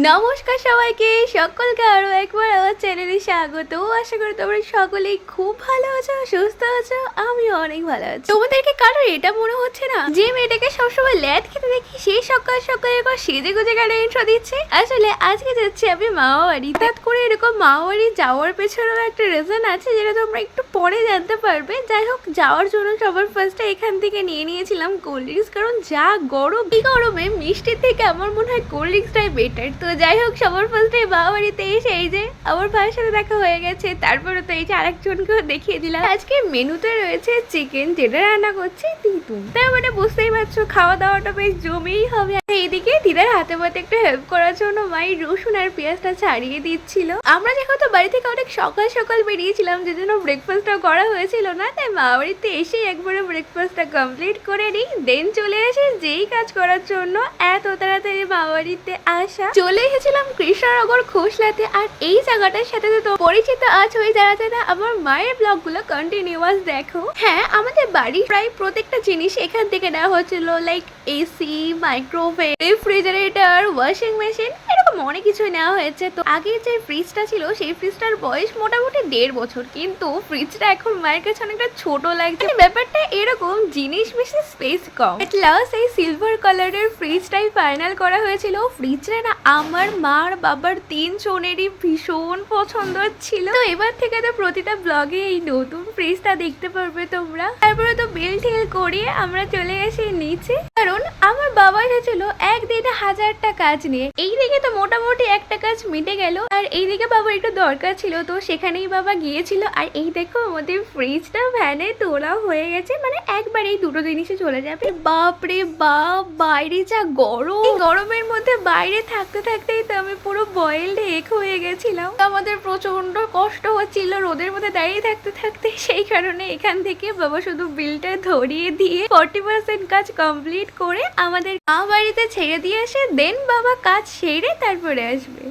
নমস্কার সবাইকে, সকলকে আরো একবার আমার চ্যানেলে স্বাগত। আশা করি তোমরা সকলেই খুব ভালো আছো, সুস্থ আছো। আমিও অনেক ভালো আছি। তোমাদেরকে কারো এটা মনে হচ্ছে না যে মেয়েটাকে সবসময় ল্যাদ খেতে দেখি সেই সকাল সকাল এরকম সেজে গুজে গেলে ইন্ট্রো দিচ্ছে? আসলে আজকে যাচ্ছি আমি মামা বাড়ি। হঠাৎ করে এরকম মামা বাড়ি যাওয়ার পেছনেও একটা রিজন আছে, যেটা তোমরা একটু পরে জানতে পারবে। যাই হোক, যাওয়ার জন্য সবার ফার্স্টে এখান থেকে নিয়েছিলাম কোল্ড ড্রিঙ্কস, কারণ যা গরম, এই গরমে মিষ্টির থেকে আমার মনে হয় কোল্ড ড্রিঙ্কসটাই বেটার। তো যাই হোক, সবার ফার্স্টে বাবা বাড়িতে এসে এই যে আমার ভাইয়ের সাথে দেখা হয়ে গেছে। তারপরে তো এই যে আরেকজনকেও দেখিয়ে দিলাম। আজকে মেনুতে রয়েছে চিকেন, যেটা রান্না করছে তিতুম। তার মানে বুঝতেই পারছো খাওয়া দাওয়াটা বেশ জমেই হবে। এইদিকে দিদার হাতে পাতে একটু হেল্প করার জন্য মাই রসুন আর পেঁয়াজটা ছাড়িয়ে দিচ্ছিল। আমরা যেহেতু বাড়ি থেকে অনেক সকাল সকাল বেরিয়েছিলাম, যে জন্য ব্রেকফাস্টটাও করা হয়েছিল না, তাই মা বাড়িতে এসে একবারে ব্রেকফাস্টটা কমপ্লিট করে নিই, দেন চলে আসি যেই কাজ করার জন্য এত তাড়াতাড়ি মা বাড়িতে আসা। চলে এসেছিলাম কৃষ্ণনগর খোসলাতে। আর এই জায়গাটার সাথে তো পরিচিত আছোই যারা যারা আমার মায়ের ব্লগগুলো কন্টিনিউয়াস দেখো। হ্যাঁ, আমাদের বাড়ি প্রায় প্রত্যেকটা জিনিস এখান থেকে নেওয়া হচ্ছিল, like AC, microwave, refrigerator, washing machine, এরকম অনেক কিছুই নেওয়া হয়েছে। তো আগে যে ফ্রিজটা ছিল সেই ফ্রিজটার বয়স মোটামুটি 1.5 বছর, কিন্তু ফ্রিজটা এখন মায়ের কাছে অনেকটা ছোট লাগছে। ব্যাপারটা এরকম, জিনিস বেশি স্পেস কম। এট লাস্ট এই সিলভার কালারের ফ্রিজটাই ফাইনাল করা হয়েছিল। ফ্রিজটা না আমার মার বাবার 3 জনেরই ভীষণ পছন্দ ছিল। তো এবার থেকে তো প্রতিটা ব্লগে এই নতুন ফ্রিজটা দেখতে পারবে তোমরা। তারপরে তো বিল টিল করিয়ে আমরা চলে আসি নিচে, কারণ আমার বাবা এসেছিল একদিনে 1000টা কাজ নিয়ে। এইদিকে তো মোটামুটি একটা কাজ মিটে গেল, আর এইদিকে বাবার একটু দরকার ছিল, তো সেখানেই বাবা গিয়েছিল। আর এই দেখো আমাদের ফ্রিজটা ভ্যানে তোলা হয়ে গেছে, মানে একবার এই দুটো জিনিসে চলে যাবে। বাপরে বাপ, বাইরে যা গরম! এই গরমের মধ্যে বাইরে থাকতে থাকতেই তো আমি পুরো বয়েলড এগ হয়ে গেছিলাম। আমাদের প্রচন্ড কষ্ট হচ্ছিল রোদের মধ্যে দাঁড়িয়ে থাকতে থাকতে। সেই কারণে এখান থেকে বাবা শুধু বিলটা ধরিয়ে দিয়ে 40% কাজ কমপ্লিট করে আমাদের মা বাড়িতে ছেড়ে দিয়ে আসে, দেন বাবা কাজ সেরে তারপরে আসবে।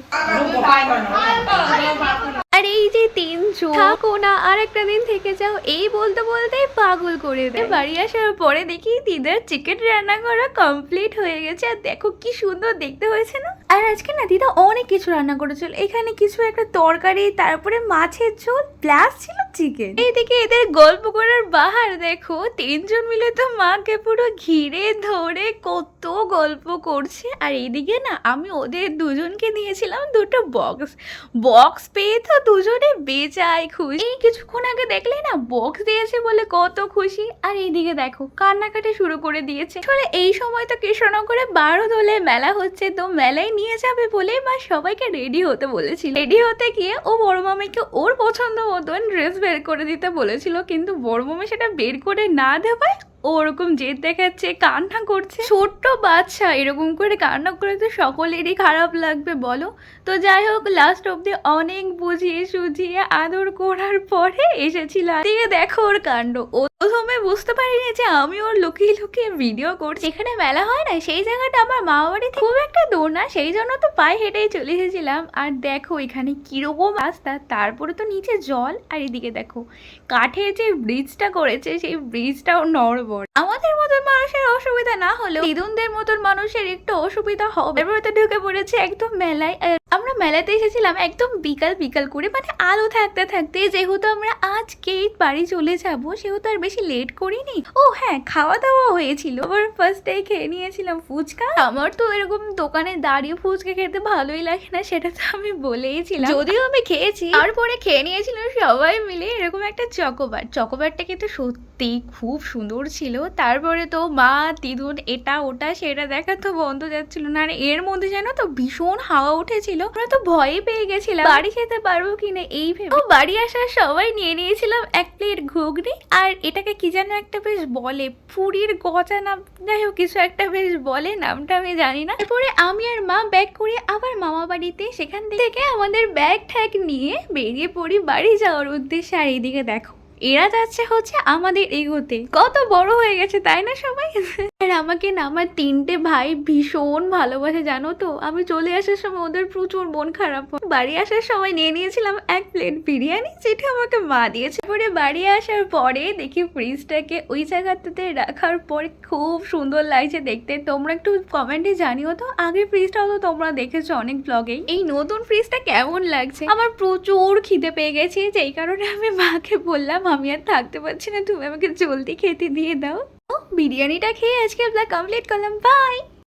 আর এই যে 3 জন থাকো না, আর একটা দিন থেকে যাও, এই বলতে বলতেই পাগল করে দেয়। বাড়ি আসার পরে দেখি দিদার চিকেন রান্না করা কমপ্লিট হয়ে গেছে। আর দেখো কি সুন্দর দেখতে হয়েছে না? আর আজকে না দিদা অনেক কিছু রান্না করেছিল। এখানে কিছু একটা তরকারি, তারপরে মাছের ঝোল, প্লাস ছিল চিকেন। এইদিকে এদের গল্প করার বাহার দেখো, 3 জন মিলে তো মাকে পুরো ঘিরে ধরে কত গল্প করছে। আর এইদিকে না আমি ওদের দুজনকে দিয়েছিলাম 2টো বক্স পেয়ে তো দুজনে বেজায় খুশি। এই কিছুক্ষণ আগে দেখলে না বক্স দিয়েছে বলে কত খুশি। আর এইদিকে দেখো কান্নাকাটি শুরু করে দিয়েছে। আসলে এই সময় তো কৃষ্ণনগরে 12 দোলে মেলা হচ্ছে, তো মেলায় নিয়ে যাবে বলে মা সবাইকে রেডি হতে বলেছিল। রেডি হতে গিয়ে ও বড় মামিকে ওর পছন্দ মতন ড্রেস বের করে দিতে বলেছিল, কিন্তু বড় মামি সেটা বের করে না দেওয়ায় ও ওরকম জেদ দেখাচ্ছে, কান্না করছে। ছোট্ট বাচ্চা এরকম করে কান্না করে তো সকলেরই খারাপ লাগবে বলো। তো যাই হোক, লাস্ট অব্দি অনেক বুঝিয়ে সুঝিয়ে আদর করার পরে এসেছিলাম। দিয়ে দেখো ওর কাণ্ড। ও প্রথমে বুঝতে পারিনি যে আমি ওর লুকিয়ে লুকিয়ে ভিডিও করছি। এখানে মেলা হয় না, সেই জায়গাটা আমার মা বাড়ি খুব একটা দূর না, সেই জন্য তো পায়ে হেঁটেই চলে এসেছিলাম। আর দেখো এখানে কিরকম রাস্তা, তারপরে তো নিচে জল। আর এদিকে দেখো কাঠের যে ব্রিজটা করেছে, সেই ব্রিজটাও নড়বড়। আমাদের মতন মানুষের অসুবিধা না হলেও দিদুনদের মতন মানুষের একটু অসুবিধা হবে। এরপরে তো ঢুকে পড়েছে একদম মেলায়। আমরা মেলাতে এসেছিলাম একদম বিকাল করে, মানে আলো থাকতে থাকতে। যেহেতু আমরা আজকেই বাড়ি চলে যাব, সেহেতু আর বেশি লেট করিনি। ও হ্যাঁ, খাওয়া দাওয়া হয়েছিল। আবার ফার্স্টে খেয়ে নিয়েছিলাম ফুচকা। আমার তো এরকম দোকানে দাঁড়িয়ে ফুচকা খেতে ভালোই লাগে না, সেটা তো আমি বলেইছিলাম, যদিও আমি খেয়েছি। তারপরে খেয়ে নিয়েছিলাম সবাই মিলে এরকম একটা চকোবারটা কিন্তু সত্যি খুব সুন্দর ছিল। তারপরে তো মা দিদুন এটা ওটা সেটা দেখা তো বন্ধ যাচ্ছিল না। আর এর মধ্যে জানো তো ভীষণ হাওয়া উঠেছিল, আমরা তো ভয়ে পেয়ে গেছিলাম বাড়ি খেতে পারবো কিনা এই ভেবে। ও বাড়ি আসার সবাই নিয়ে নিয়েছিলাম 1 প্লেট ঘুগনি, আর এটাকে কি যেন একটা বেশ বলে, পুরীর গজা না, যাই হোক কিছু একটা বেশ বলে, নামটা আমি জানি না। তারপরে আমি আর মা ব্যাগ করে আবার মামা বাড়িতে, সেখান থেকে আমাদের ব্যাগ ঠ্যাগ নিয়ে বেরিয়ে পড়ি বাড়ি যাওয়ার উদ্দেশ্যে। আর এইদিকে দেখো এরা যাচ্ছে হচ্ছে আমাদের এগোতে। কত বড় হয়ে গেছে তাই না সবাই? আর আর আমাকে না আমার 3টে ভাই ভীষণ ভালোবাসে জানো তো। আমি চলে আসার সময় ওদের প্রচুর মন খারাপ হয়। বাড়ি আসার সময় নিয়ে নিয়েছিলাম 1 প্লেট বিরিয়ানি, যেটা আমাকে মা দিয়েছে। পরে বাড়ি আসার পরে দেখি ফ্রিজটাকে ওই জায়গাটাতে রাখার পরে খুব সুন্দর লাগছে দেখতে। তোমরা একটু কমেন্টে জানিও তো, আগের ফ্রিজটাও তো তোমরা দেখেছো অনেক ব্লগেই। এই নতুন ফ্রিজটা কেমন লাগছে। আমার প্রচুর খিদে পেয়ে গেছে, যেই কারণে আমি মাকে বললাম আমি আর থাকতে পারছি না, তুমি আমাকে জলদি খেতে দিয়ে দাও। বিরিয়ানিটা খেয়ে আজকে ব্লগ কমপ্লিট করলাম। বাই।